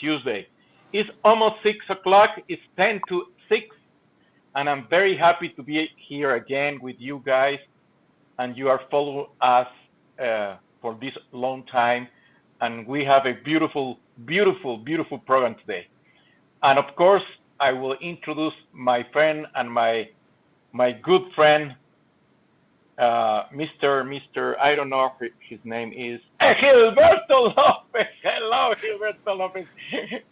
Tuesday. It's almost 6 o'clock. It's 10 to 6, and I'm very happy to be here again with you guys. And you are following us for this long time, and we have a beautiful, beautiful, beautiful program today. And of course, I will introduce my friend and my good friend, Mr. I don't know if his name is Gilberto Lopez. Hello, Gilberto Lopez.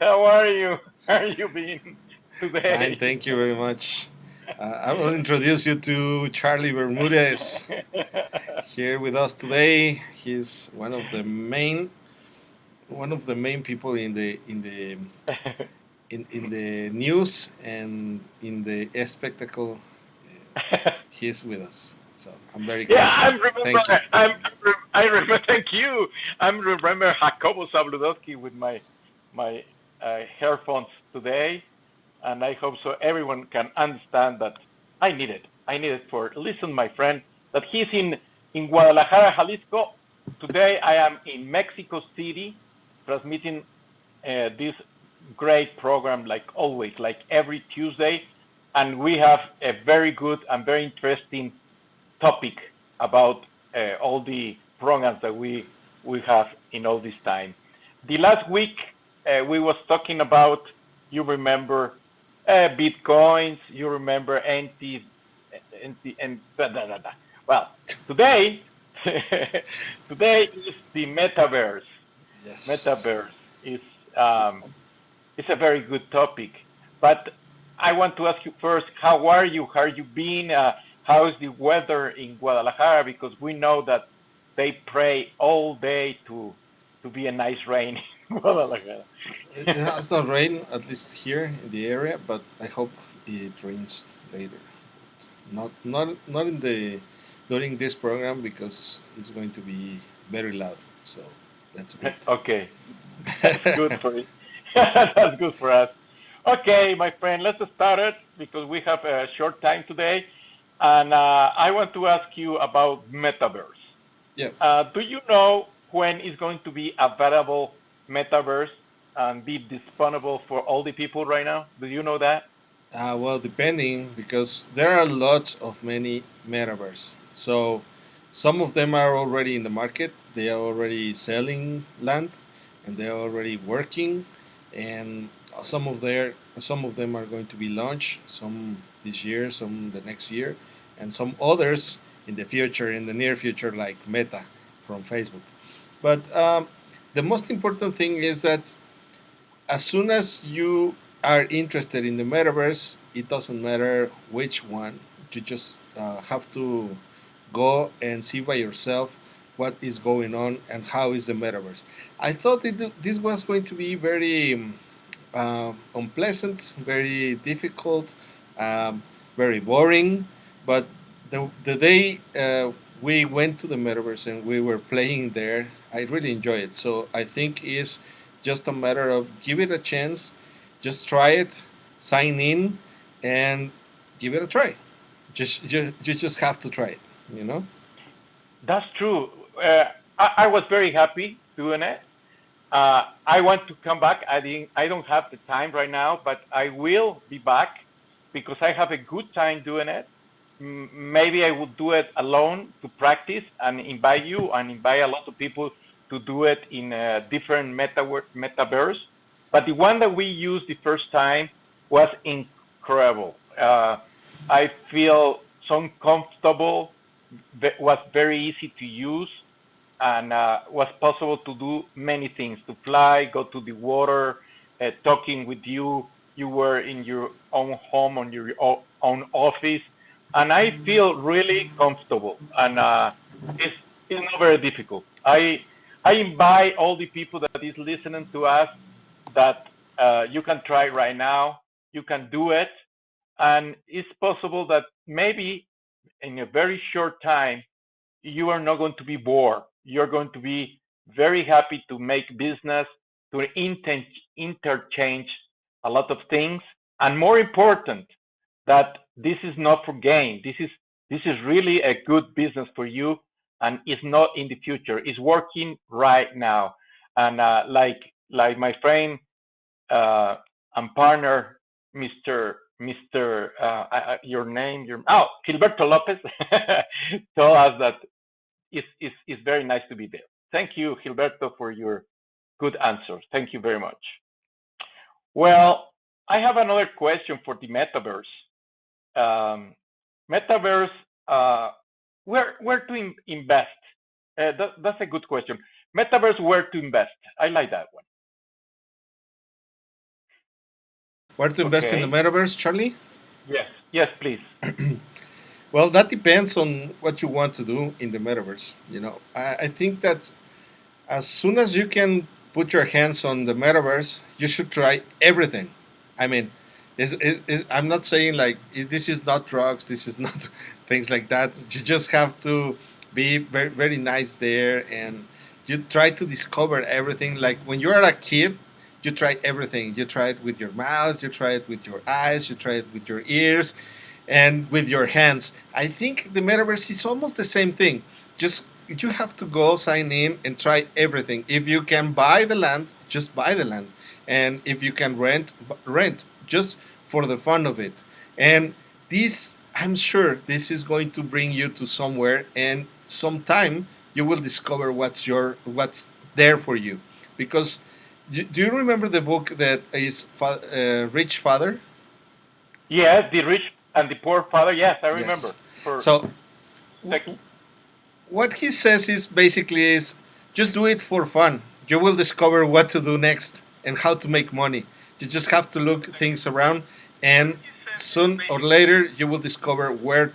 How are you? How are you been Fine, today? thank you very much. I will introduce you to Charlie Bermúdez here with us today. He's one of the main people in the news and in the spectacle. He's with us, so I'm very Yeah, grateful. Thank you. I remember. Thank you. I remember Jacobo Zabludowski with my earphones today, and I hope so everyone can understand that I need it. I need it for listen, my friend, that he's in Guadalajara, Jalisco. Today I am in Mexico City, transmitting this great program like always, like every Tuesday, and we have a very good and very interesting topic about all the programs that we have in all this time. The last week we was talking about, you remember, bitcoins, you remember and da, da, da, da. Well, today today is the metaverse. Yes. Metaverse is um, it's a very good topic. But I want to ask you first, how are you? How are you been? How is the weather in Guadalajara? Because we know that they pray all day to be a nice rain in Guadalajara. It has not rained, at least here in the area, but I hope it rains later. But not in the during this program because it's going to be very loud. So let's wait. Okay, that's good for it. That's good for us. Okay, my friend, let's start it because we have a short time today, and I want to ask you about Metaverse. Yeah. Do you know when is going to be available Metaverse and be disponible for all the people right now? Do you know that? Well, depending because there are lots of many metaverse. So some of them are already in the market. They are already selling land, and they are already working. And some of them are going to be launched. Some this year, some the next year, and some others in the future, in the near future, like Meta from Facebook. But the most important thing is that as soon as you are interested in the metaverse, it doesn't matter which one. You just have to go and see by yourself what is going on and how is the metaverse. I thought this was going to be very unpleasant, very difficult, um, very boring. But the day we went to the metaverse and we were playing there, I really enjoyed it. So I think it's just a matter of give it a chance, just try it, sign in, and give it a try. You just have to try it. You know. That's true. I was very happy doing it. I want to come back. I don't have the time right now, but I will be back because I have a good time doing it. Maybe I will do it alone to practice and invite you and invite a lot of people to do it in a different metaverse. But the one that we used the first time was incredible. I feel so comfortable. Was very easy to use and was possible to do many things, to fly, go to the water, talking with you. You were in your own home, on your own office, and I feel really comfortable. And it's not very difficult. I invite all the people that is listening to us that you can try right now. You can do it, and it's possible that maybe in a very short time you are not going to be bored. You're going to be very happy to make business, to interchange a lot of things, and more important, that this is not for gain. This is really a good business for you, and it's not in the future. It's working right now, and like my friend. uh, and partner, your name, Gilberto Lopez, told us that it's very nice to be there. Thank you, Gilberto, for your good answers. Thank you very much. Well, I have another question for the metaverse. Um, Metaverse, where to invest? That's a good question. Metaverse, where to invest? I like that one. Where to invest in the Okay. metaverse, Charlie? Yes. Yes, please. Well, that depends on what you want to do in the metaverse. I think that as soon as you can put your hands on the metaverse, you should try everything. I mean, I'm not saying like this is not drugs, this is not things like that. You just have to be very, very nice there, and you try to discover everything. Like when you are a kid, you try everything. You try it with your mouth, you try it with your eyes, you try it with your ears, and with your hands. I think the metaverse is almost the same thing. Just you have to go sign in and try everything. If you can buy the land, just buy the land, and if you can rent just for the fun of it. And this, I'm sure, this is going to bring you to somewhere, and sometime you will discover what's there for you, because do you remember the book that is Rich Father? Yes, the rich and the poor father. Yes, I remember. Yes. For So sec. what he says is basically is just do it for fun. You will discover what to do next and how to make money. You just have to look things around, and soon or later you will discover where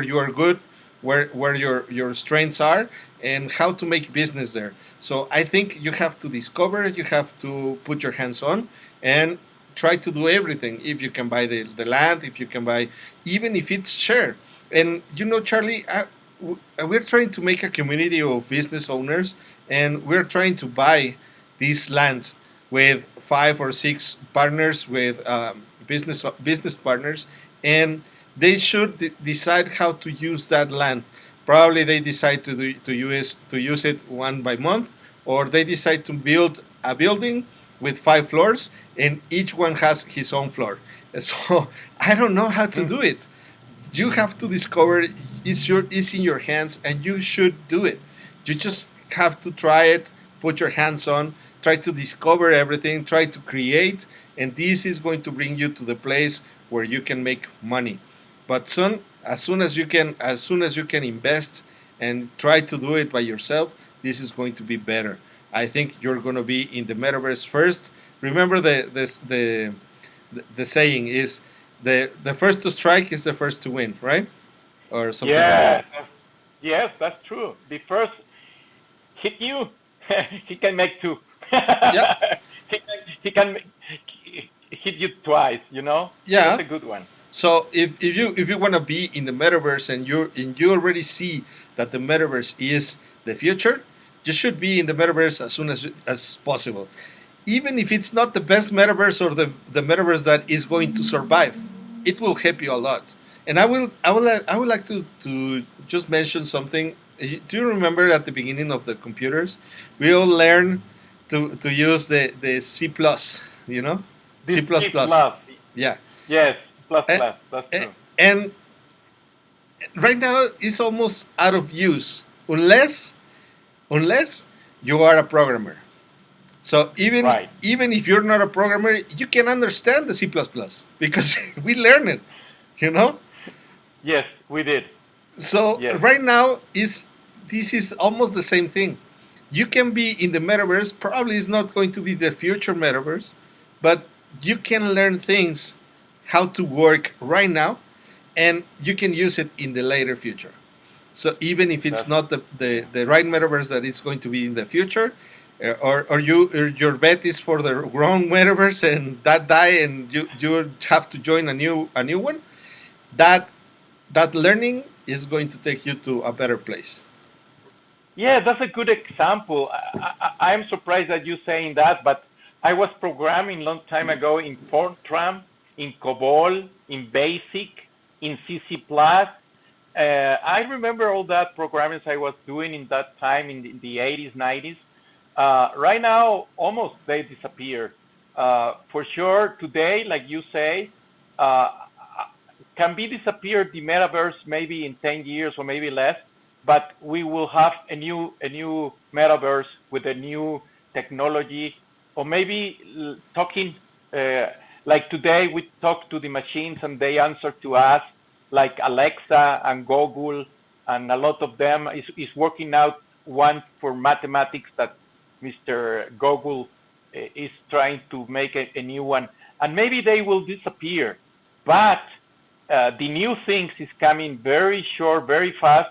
you are good, where your strengths are, and how to make business there. So I think you have to discover, you have to put your hands on, and try to do everything. If you can buy the land, if you can buy, even if it's share. And Charlie, we're trying to make a community of business owners, and we're trying to buy these lands with 5 or 6 partners, with business partners, and they should decide how to use that land. Probably they decide to use it one by month, or they decide to build a building with 5 floors, and each one has his own floor. So I don't know how to do it. You have to discover, it's in your hands, and you should do it. You just have to try it, put your hands on, try to discover everything, try to create, and this is going to bring you to the place where you can make money. But as soon as you can invest and try to do it by yourself, this is going to be better. I think you're going to be in the metaverse first. Remember the saying is, the first to strike is the first to win, right? Or something like that. Yes, yes, that's true. The first hit you, he can make two. Yeah, He can hit you twice. That's yeah. a good one. So if you want to be in the metaverse, and you already see that the metaverse is the future, you should be in the metaverse as soon as possible. Even if it's not the best metaverse, or the metaverse that is going to survive, it will help you a lot. And I would like to just mention something. Do you remember at the beginning of the computers, we all learn to use the C plus, This C plus C plus. plus, Yeah. yes, plus And, plus. That's true. and right now it's almost out of use, unless you are a programmer. So even Right. even if you're not a programmer, you can understand the C plus plus because we learn it, you know. Yes, we did. So Yes, right now this is almost the same thing. You can be in the metaverse. Probably it's not going to be the future metaverse, but you can learn things how to work right now, and you can use it in the later future. So even if it's that's not the right metaverse that is going to be in the future, or your bet is for the wrong metaverse and that die, and you have to join a new one, that that learning is going to take you to a better place. Yeah, that's a good example. I'm surprised that you saying that, but I was programming long time ago in Fortran, in COBOL, in BASIC, in CC+. I remember all that programming I was doing in that time in the 80s, 90s. Right now, almost they disappear. For sure, today, like you say, uh, can be disappeared the metaverse maybe in 10 years or maybe less, but we will have a new metaverse with a new technology, or maybe talking uh, like today we talk to the machines and they answer to us, like Alexa and Google, and a lot of them is working out one for mathematics that Mr. Google is trying to make a new one, and maybe they will disappear. But the new things is coming very short, very fast.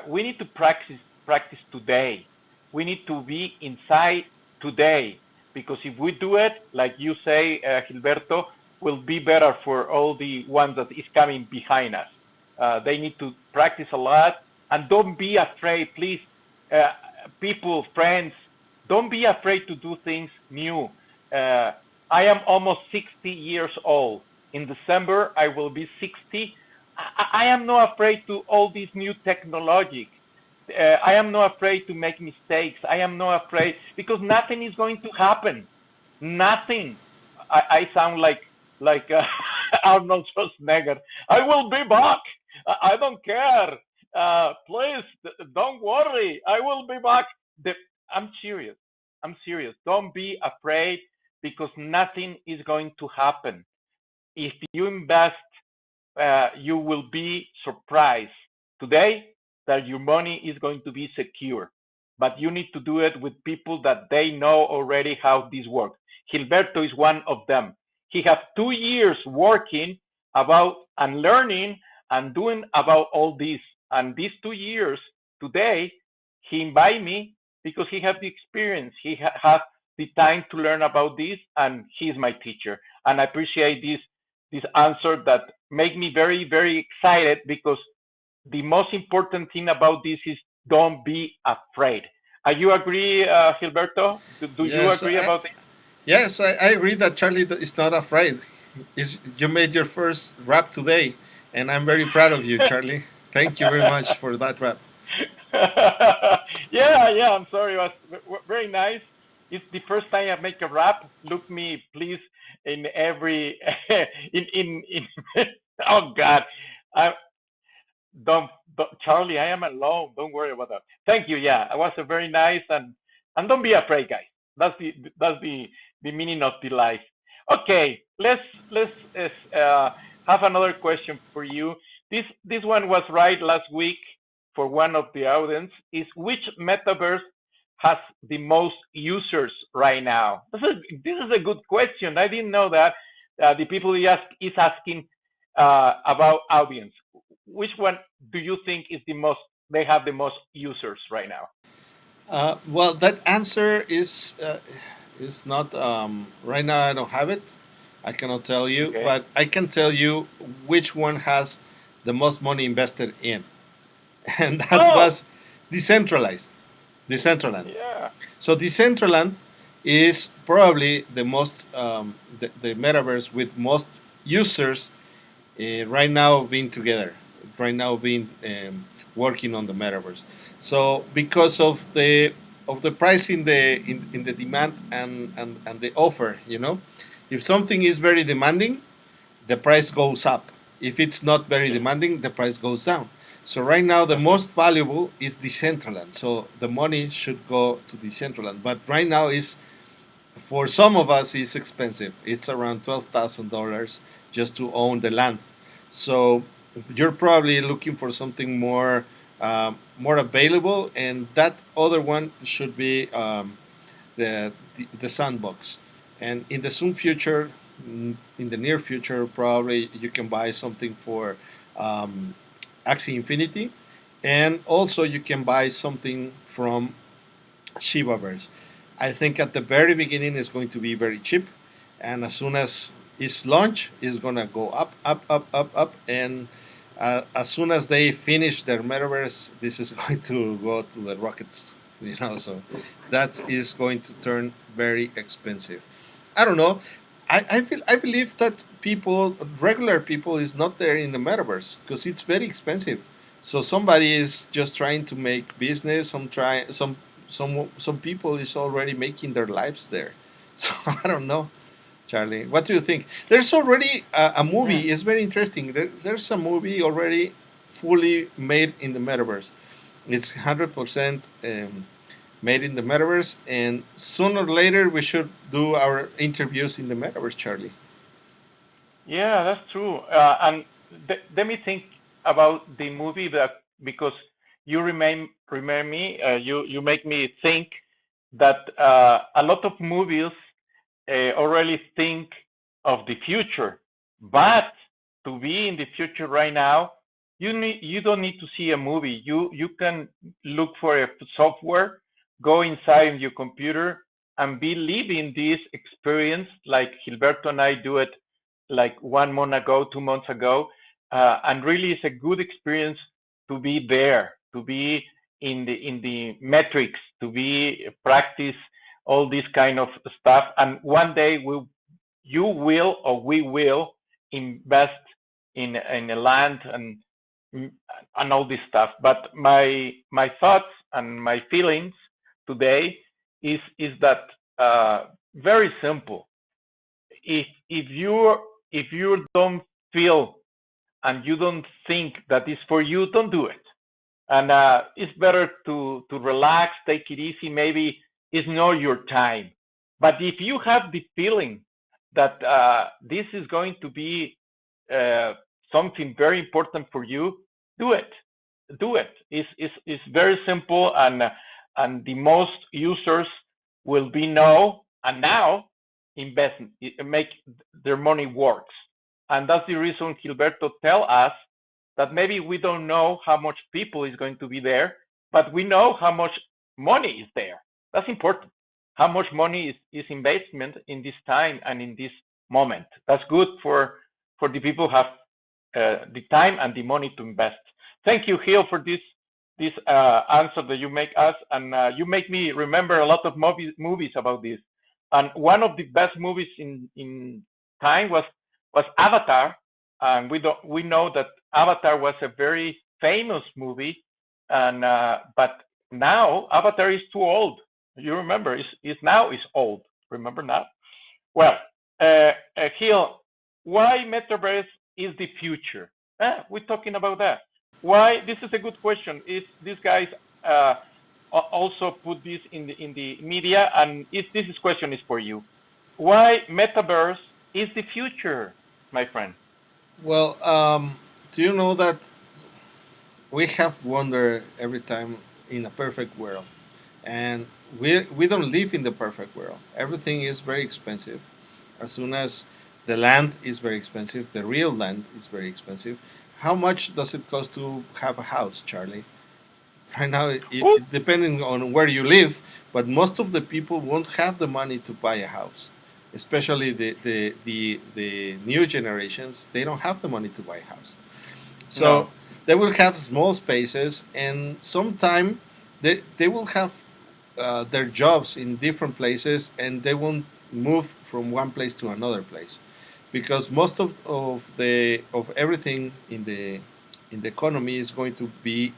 We need to practice today. We need to be inside today, because if we do it, like you say, Gilberto, will be better for all the ones that is coming behind us. They need to practice a lot, and don't be afraid, please, uh, people, friends. Don't be afraid to do things new. Uh, I am almost 60 years old. In December, I will be 60. I am not afraid to all these new technology. I am not afraid to make mistakes. I am not afraid because nothing is going to happen. Nothing. I sound like Arnold Schwarzenegger. I will be back. I don't care. Please don't worry. I will be back. The, I'm serious. I'm serious. Don't be afraid because nothing is going to happen. If you invest, you will be surprised today that your money is going to be secure. But you need to do it with people that they know already how this works. Gilberto is one of them. He has 2 years working about and learning and doing about all this. And these 2 years today, he invited me because he has the experience. He has the time to learn about this, and he's my teacher. And I appreciate this answer that make me very, very excited, because the most important thing about this is don't be afraid. You agree, Gilberto? Do you Yes, agree about this? I agree that Charlie is not afraid. You made your first rap today, and I'm very proud of you, Charlie. Thank you very much for that rap. Yeah. I'm sorry. It was very nice. It's the first time I make a rap. Look me, please, in every in. Oh God, I don't, Charlie. I am alone. Don't worry about that. Thank you. Yeah, it was a very nice, and don't be afraid, guys. That's the meaning of the life. Okay, let's have another question for you. This one was right last week for one of the audience. Is which metaverse has the most users right now? This is a good question. I didn't know that. The people is asking about audience. Which one do you think is the most? They have the most users right now. Well, that answer is not right now. I don't have it. I cannot tell you, Okay. but I can tell you which one has the most money invested in, and that Oh, was decentralized. Decentraland. yeah. So Decentraland is probably the metaverse with most users right now being together, right now being working on the metaverse. So because of the price in the demand and the offer, if something is very demanding, the price goes up. If it's not very Mm, demanding, the price goes down. So right now, the okay. most valuable is Decentraland. So the money should go to Decentraland. But right now is for some of us it's expensive. It's around $12,000 just to own the land. So you're probably looking for something more available, and that other one should be the sandbox. And in the soon future, in the near future, probably you can buy something for um, Axie Infinity, and also you can buy something from Shibaverse. I think at the very beginning it's going to be very cheap, and as soon as it's launched, it's gonna go up, up, up, up, up, and as soon as they finish their metaverse, this is going to go to the rockets. So that is going to turn very expensive. I don't know. I believe that regular people, is not there in the metaverse because it's very expensive. So somebody is just trying to make business. Some people is already making their lives there. So I don't know, Charlie. What do you think? There's already a Mm. movie. It's very interesting. There's a movie already fully made in the metaverse. It's 100% made in the metaverse, and sooner or later we should do our interviews in the metaverse, Charlie. Yeah, that's true. And let me think about the movie that because you remind me, you make me think that a lot of movies already think of the future, but to be in the future right now, you don't need to see a movie. You can look for a software, go inside your computer, and be living this experience like Gilberto and I do it like 1 month ago, 2 months ago, and really it's a good experience to be there, to be in the metrics, to be practice all this kind of stuff. And one day you will or we will invest in a land and all this stuff. But my thoughts and my feelings today is that very simple. If you don't feel and you don't think that it's for you, don't do it. And it's better to relax, take it easy. Maybe it's not your time, but if you have the feeling that this is going to be uh, something very important for you, do it. Do it. It's very simple, and the most users will be now and now invest, make their money works. And that's the reason Gilberto tell us that maybe we don't know how much people is going to be there, but we know how much money is there. That's important. How much money is investment in this time and in this moment. That's good for the people who have the time and the money to invest. Thank you, Gil, for this answer that you make us, and you make me remember a lot of movies about this. And one of the best movies in time was Avatar, and we know that Avatar was a very famous movie, and but now Avatar is too old. You remember, is now is old. Remember now? Well, Gil, why Metaverse is the future? We're talking about that. Why? This is a good question. Is these guys uh, also put this in the media? And if this question is for you, why Metaverse is the future, my friend? Well, do you know that we have wonder every time in a perfect world, and we don't live in the perfect world. Everything is very expensive. As soon as the land is very expensive, the real land is very expensive. How much does it cost to have a house, Charlie? Right now, Who? depending on where you live, but most of the people won't have the money to buy a house, especially the new generations. They don't have the money to buy a house, so No. they will have small spaces, and sometime they will have their jobs in different places, and they won't move from one place to another place, because most of everything in the economy is going to be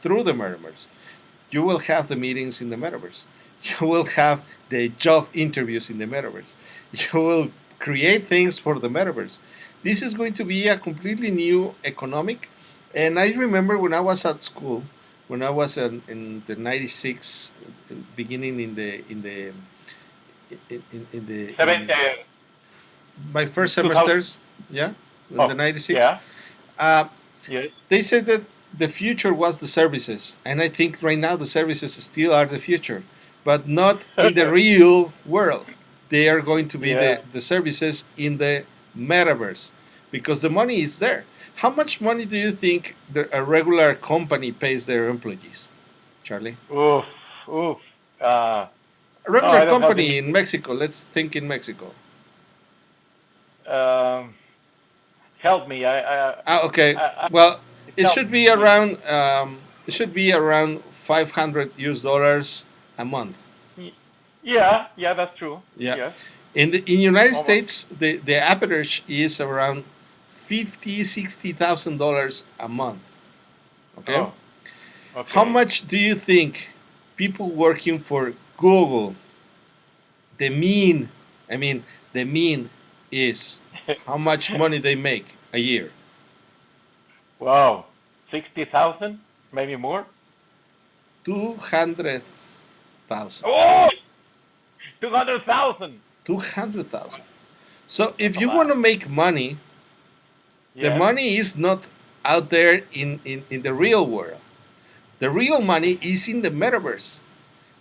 through the metaverse. You will have the meetings in the metaverse. You will have the job interviews in the metaverse. You will create things for the metaverse. This is going to be a completely new economic. And I remember when I was at school, when I was in the '96, beginning Seven, in my first 2000. semesters, yeah, in Oh, the '96. yeah. Uh, Yes. they said that the future was the services, and I think right now the services still are the future, but not in the real world. They are going to be Yeah. the services in the metaverse, because the money is there. How much money do you think a regular company pays their employees, Charlie? Oof. Oof. Uh, A no, regular I don't have company any. in Mexico, let's think in Mexico. Um, help me. Ah, okay. I Well, it help should be me. around $500 US a month. Yeah, yeah, that's true. Yeah. Yes, In United almost. States, the average is around 50, $60,000 a month. Okay. Oh, How okay. much do you think people working for Google The mean, I mean, the mean is how much money they make a year. Wow, 60,000, maybe more. 200,000. Oh, 200,000. 200,000. So That's if a you want lot. to make money, the Yes. money is not out there in the real world. The real money is in the metaverse.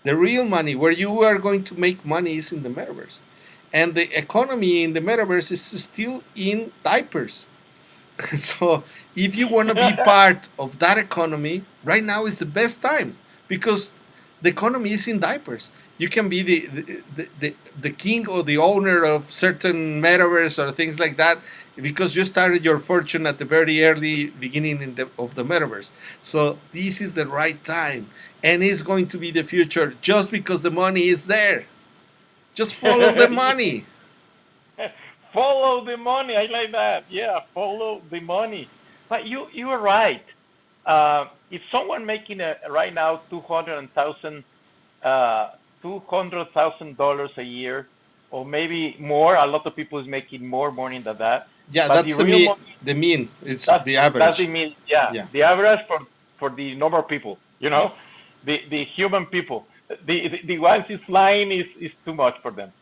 The real money where you are going to make money is in the metaverse. And the economy in the metaverse is still in diapers. So if you want to be part of that economy, right now is the best time because the economy is in diapers. You can be the king or the owner of certain metaverse or things like that because you started your fortune at the very early beginning of the metaverse. So this is the right time and it's going to be the future just because the money is there. Just follow the money. Follow the money. I like that. Yeah, follow the money. But you are right. If someone making right now 200,000 $200,000 a year, or maybe more, a lot of people is making more money than that. Yeah, But the that's the real mean. money, The mean. It's that's the that's the average. mean. Yeah, Yeah. the average for the normal people. Yeah. The human people. The ones is flying is too much for them.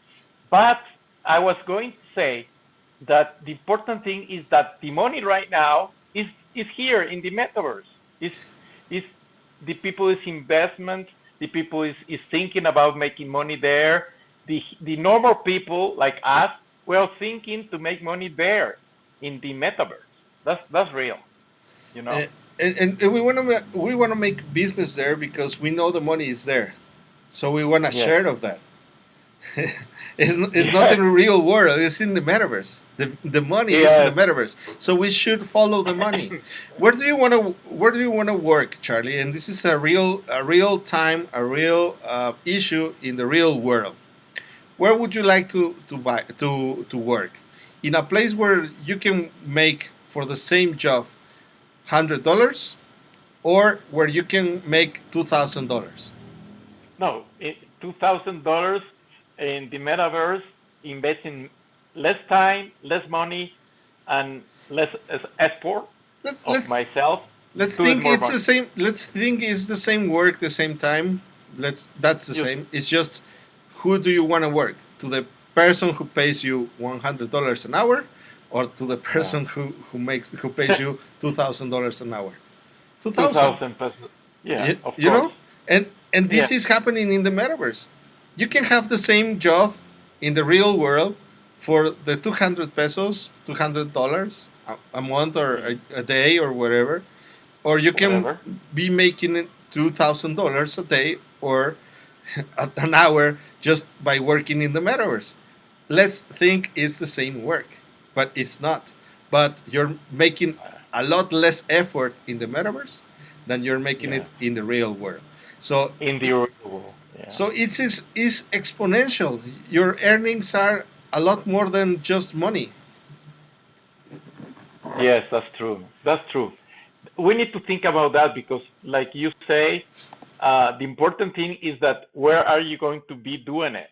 But I was going to say that the important thing is that the money right now is here in the metaverse. Is the people is investment. The people is thinking about making money there. The normal people like us, we're thinking to make money there in the metaverse. That's real, you know. and, and we want to make business there because we know the money is there, so we want a Yes. share of that. It's not Yes. in the real world. It's in the metaverse. The money is in the Yes. metaverse. So we should follow the money. Where do you want to work, Charlie? And this is a real time, a real issue in the real world. Where would you like to work? In a place where you can make for the same job $100, or where you can make $2,000. No, $2,000 in the metaverse, investing less time, less money, and less effort Let's of let's myself let's to get think more it's the money. same. Let's think it's the same work, the same time. That's the Just same. It's just who do you want to work to the person who pays you $100 an hour, or to the yeah, person who pays you $2,000 an hour. 2,000. 2,000 pesos. Yeah, You, of you course. know, and Yeah, this is happening in the metaverse. You can have the same job in the real world for the 200 pesos, $200 a month or mm, a day or whatever, or you can whatever. be making it $2,000 a day or an hour just by working in the metaverse. Let's think it's the same work, but it's not. But you're making Uh, a lot less effort in the metaverse than you're making it yeah, in the real world. So, in the real world. Yeah. so it's exponential. Your earnings are a lot more than just money. Yes, that's true. That's true. We need to think about that because, like you say, the important thing is that where are you going to be doing it?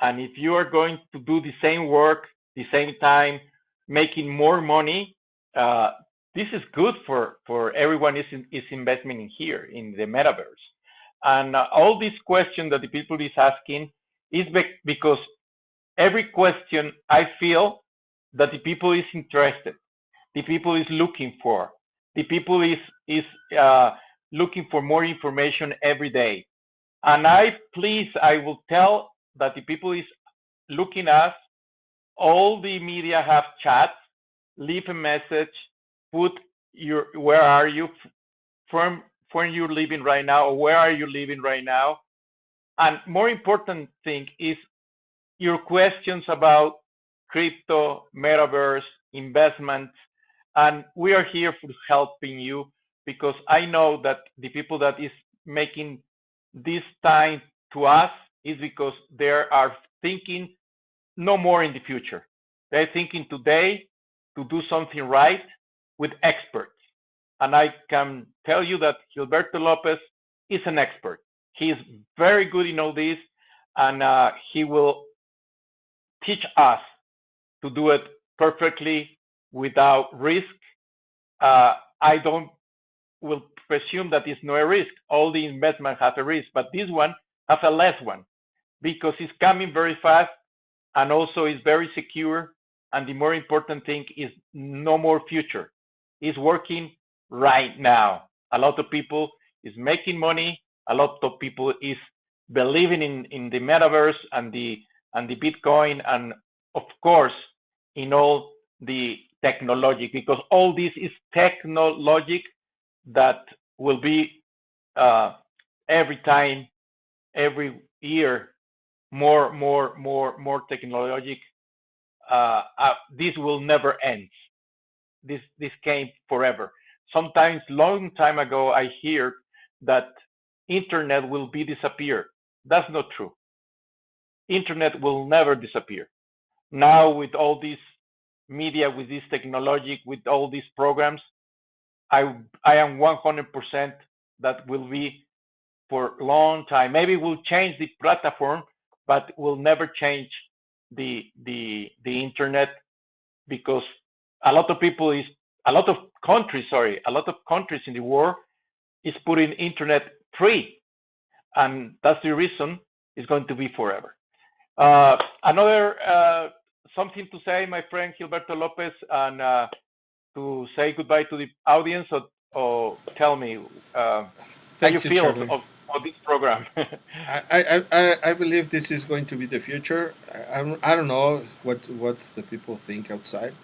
And if you are going to do the same work, the same time, making more money, uh, this is good for everyone is investment in here in the metaverse. And all these questions that the people is asking is because every question I feel that the people is interested, the people is looking for, the people is uh, looking for more information every day. And I will tell that the people is looking us. All the media have chats. Leave a message. Put your where are you from from you're living right now, or where are you living right now. And more important thing is your questions about crypto, metaverse, investments, and we are here for helping you because I know that the people that is making this time to us is because they are thinking no more in the future. They're thinking today to do something right with experts. And I can tell you that Gilberto Lopez is an expert. He is very good in all this, and he will. teach us to do it perfectly without risk. I don't will presume that it's no risk. All the investment has a risk, but this one has a less one because it's coming very fast and also is very secure. And the more important thing is no more future. It's working right now. A lot of people is making money. A lot of people is believing in the metaverse and the Bitcoin and of course in all the technology because all this is technologic that will be every time, every year, more technologic. This will never end. This came forever. Sometimes, long time ago, I hear that internet will be disappear. That's not true. Internet will never disappear. Now, with all this media, with this technology, with all these programs, I am 100% that will be for a long time. Maybe we'll change the platform, but we'll never change the internet because a lot of people is a lot of countries, sorry, a lot of countries in the world is putting internet free, and that's the reason it's going to be forever. Another something to say, my friend Gilberto Lopez, and to say goodbye to the audience, or tell me how you Thank you, feel Charlie. of this program. I believe this is going to be the future. I don't know what the people think outside.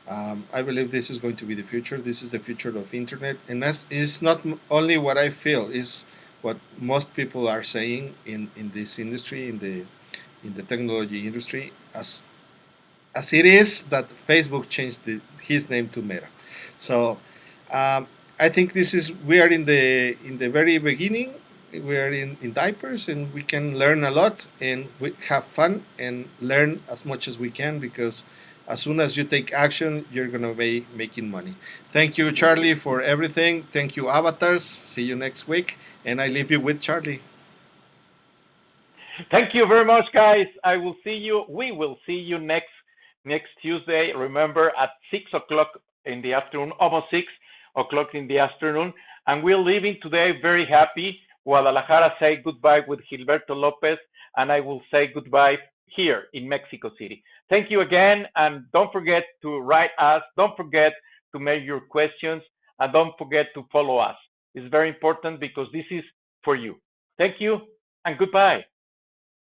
I believe this is going to be the future. This is the future of internet, and that's is not only what I feel. Is what most people are saying in this industry, in the technology industry, as it is that Facebook changed his name to Meta. So I think this is we are in the very beginning. We are in diapers and we can learn a lot and we have fun and learn as much as we can because as soon as you take action, you're gonna be making money. Thank you, Charlie, for everything. Thank you, avatars. See you next week, and I leave you with Charlie. Thank you very much, guys. I will see you. We will see you next Tuesday. Remember at 6 o'clock in the afternoon, almost 6 o'clock in the afternoon. And we're leaving today very happy. Guadalajara say goodbye with Gilberto Lopez, and I will say goodbye here in Mexico City. Thank you again, and don't forget to write us. Don't forget to make your questions, and don't forget to follow us. It's very important because this is for you. Thank you, and goodbye.